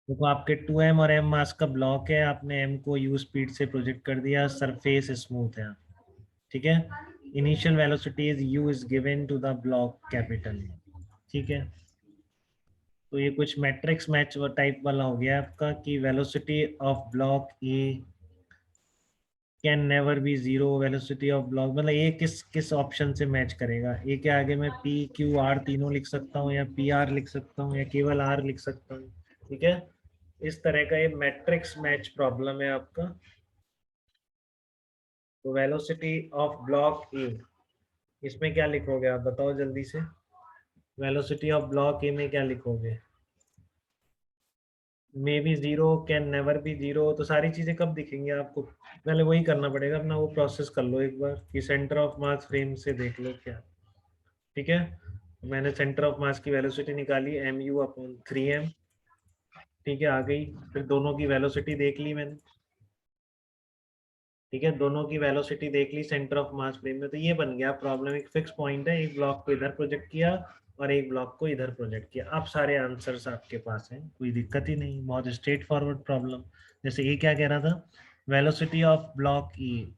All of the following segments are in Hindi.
देखो आपके 2m और m मास का ब्लॉक है, आपने m को u स्पीड से प्रोजेक्ट कर दिया, सरफेस स्मूथ है, ठीक है। Initial velocity is u is given to the block capital, ठीक है। तो ये कुछ मैट्रिक्स मैच टाइप वाला हो गया आपका कि velocity of block A can never be zero, velocity of block मतलब ये किस किस ऑप्शन से मैच करेगा। ए के आगे मैं पी क्यू आर तीनों लिख सकता हूँ, या पी आर लिख सकता हूँ, या केवल आर लिख सकता हूँ, ठीक है। इस तरह का ये मैट्रिक्स मैच प्रॉब्लम है आपका। तो वेलोसिटी ऑफ ब्लॉक ए, इसमें क्या लिखोगे आप बताओ जल्दी से। वेलोसिटी ऑफ ब्लॉक ए में क्या लिखोगे। मे be zero, can never be zero, तो सारी चीजें कब दिखेंगी आपको। पहले वही करना पड़ेगा अपना, वो प्रोसेस कर लो एक बार कि सेंटर ऑफ मास फ्रेम से देख लो क्या, ठीक है। मैंने सेंटर ऑफ मास की वेलोसिटी निकाली एम यू अपॉन 3m, ठीक है, आ गई। फिर दोनों की वेलोसिटी देख ली मैंने, ठीक है, दोनों की वेलोसिटी देख ली सेंटर ऑफ मास फ्रेम में। तो ये बन गया प्रॉब्लम, एक फिक्स पॉइंट है, एक ब्लॉक को इधर प्रोजेक्ट किया और एक ब्लॉक को इधर प्रोजेक्ट किया। अब सारे आंसर्स आपके पास हैं, कोई दिक्कत ही नहीं, बहुत स्ट्रेट फॉरवर्ड प्रॉब्लम। जैसे ये क्या कह रहा था, velocity of block E,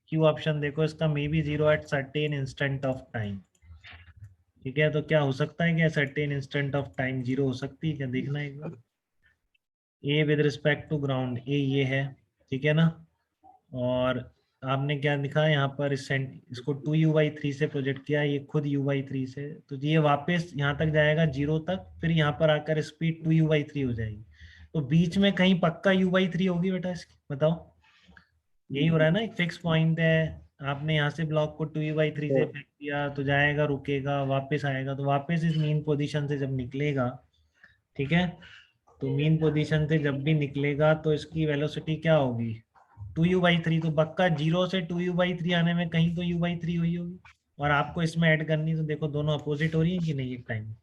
Q option देखो इसका, may be zero at certain instant of time, ठीक है। तो क्या हो सकता है, क्या certain instant of time zero हो सकती है क्या, देखना एक बार। A with respect to ground, A ये है, ठीक है ना। और आपने क्या लिखा है यहाँ पर, इसको 2u/3 से प्रोजेक्ट किया, ये खुद u/3 से, तो ये वापस यहाँ तक जाएगा जीरो तक, फिर यहाँ पर आकर स्पीड 2u/3 हो जाएगी। तो बीच में कहीं पक्का u/3 होगी बेटा इसकी, बताओ। यही हो रहा है ना, एक फिक्स पॉइंट है, आपने यहाँ से ब्लॉक को 2u/3 से फेंक दिया तो जाएगा, रुकेगा, वापस आएगा, तो वापस इस मीन पोजीशन से जब निकलेगा, ठीक है, तो मीन पोजीशन से जब भी निकलेगा तो इसकी वेलोसिटी क्या होगी, 2u/3। तो पक्का जीरो से 2u/3 आने में कहीं तो u/3 हुई होगी, और आपको इसमें ऐड करनी, तो देखो दोनों अपोजिट हो रही है कि नहीं एक टाइम,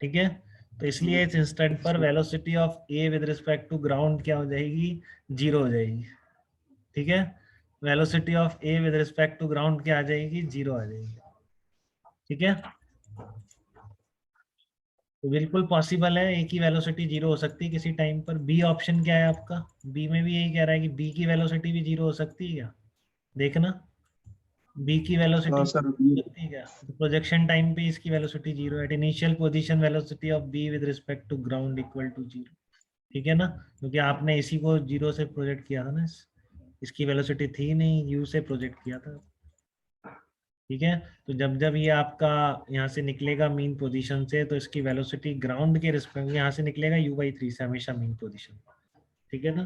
ठीक है। तो इसलिए इस इंस्टेंट पर velocity of A with respect to ground क्या हो जाएगी, जीरो हो जाएगी, ठीक है। Velocity of A with respect to ground क्या आ जाएगी, जीरो आ जाएगी, ठीक है। तो बिल्कुल पॉसिबल है, ए की वेलोसिटी जीरो हो सकती है किसी टाइम पर। बी ऑप्शन क्या है आपका, बी में भी यही कह रहा है कि बी की वेलोसिटी भी जीरो हो सकती है क्या, देखना। बी की वेलोसिटी हाँ सर। सकती है क्या, तो प्रोजेक्शन टाइम पे इसकी velocity zero, at initial position velocity of B with respect to ground equal to zero, ठीक है ना, क्योंकि आपने इसी को जीरो से प्रोजेक्ट किया था ना, इसकी वेलोसिटी थी नहीं, यू से प्रोजेक्ट किया था, ठीक है। तो जब जब ये आपका यहाँ से निकलेगा मीन पोजीशन से, तो इसकी वेलोसिटी ग्राउंड के रिस्पेक्ट, यहाँ से निकलेगा u/3 से हमेशा मीन पोजीशन, ठीक है ना।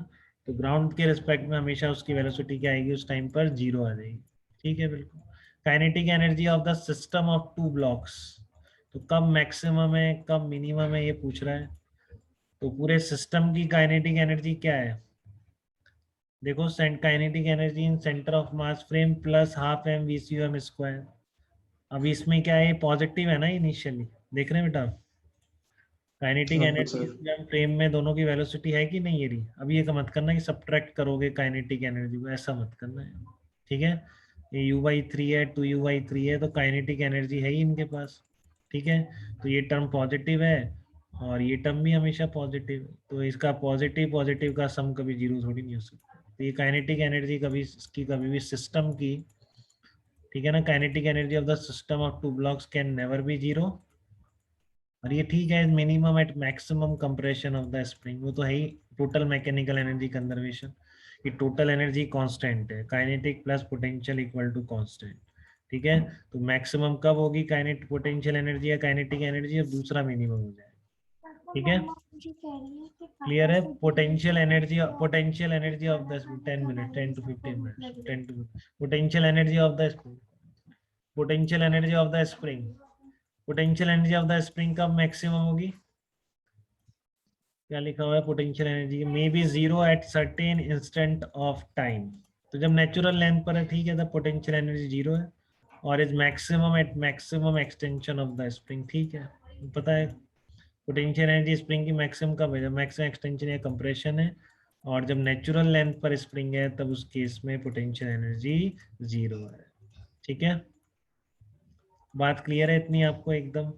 तो ग्राउंड के रिस्पेक्ट में हमेशा उसकी वेलोसिटी क्या आएगी उस टाइम पर, जीरो आ जाएगी, ठीक है बिल्कुल। Kinetic energy of the system of two blocks, तो कब मैक्सिमम है कब मिनिमम है ये पूछ रहा है। तो पूरे सिस्टम की काइनेटिक एनर्जी क्या है, देखो kinetic energy in centre of mass frame plus half M V C M square. अब इसमें क्या है, पॉजिटिव है ना इनिशियली, देख रहे हैं बेटा। काइनेटिक हाँ एनर्जी सर। फ्रेम में दोनों की वेलोसिटी है कि नहीं, ये रही। अब ये का मत करना कि सब्ट्रैक्ट करोगे काइनेटिक एनर्जी को, ऐसा मत करना है, ठीक है। ये u/3 है, 2u/3 है, तो काइनेटिक एनर्जी है ही इनके पास, ठीक है। तो ये टर्म पॉजिटिव है और ये टर्म भी हमेशा पॉजिटिव है, तो इसका पॉजिटिव पॉजिटिव का सम कभी जीरो थोड़ी नहीं हो सकता। तो ये काइनेटिक एनर्जी कभी इसकी कभी भी सिस्टम की, ठीक है ना, kinetic energy of the system of two blocks can never be zero. और ये ठीक है, minimum at maximum compression of the spring, वो तो है ही, टोटल मैकेनिकल एनर्जी कंजर्वेशन, ये टोटल एनर्जी कांस्टेंट है, kinetic plus potential equal to constant, ठीक है। तो मैक्सिमम कब होगी काइनेटिक पोटेंशियल एनर्जी या काइनेटिक एनर्जी, और दूसरा मिनिमम हो जाएगा, ठीक है। क्लियर है, potential energy of the 10 minute 10 to 15 minute 10 to potential energy of the potential energy of the spring, potential energy of the spring कब मैक्सिमम होगी, क्या लिखा हुआ है potential energy, may be zero at certain instant of time. तो जब नेचुरल लेंथ पर है, ठीक है, तब पोटेंशियल एनर्जी जीरो है, और is maximum at maximum extension of the spring, ठीक है। पता है पोटेंशियल एनर्जी स्प्रिंग की मैक्सिमम कब है, जब मैक्सिमम एक्सटेंशन या कंप्रेशन है, और जब नेचुरल लेंथ पर स्प्रिंग है तब उस केस में पोटेंशियल एनर्जी जीरो है, ठीक है। बात क्लियर है इतनी आपको एकदम।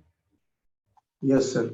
Yes sir.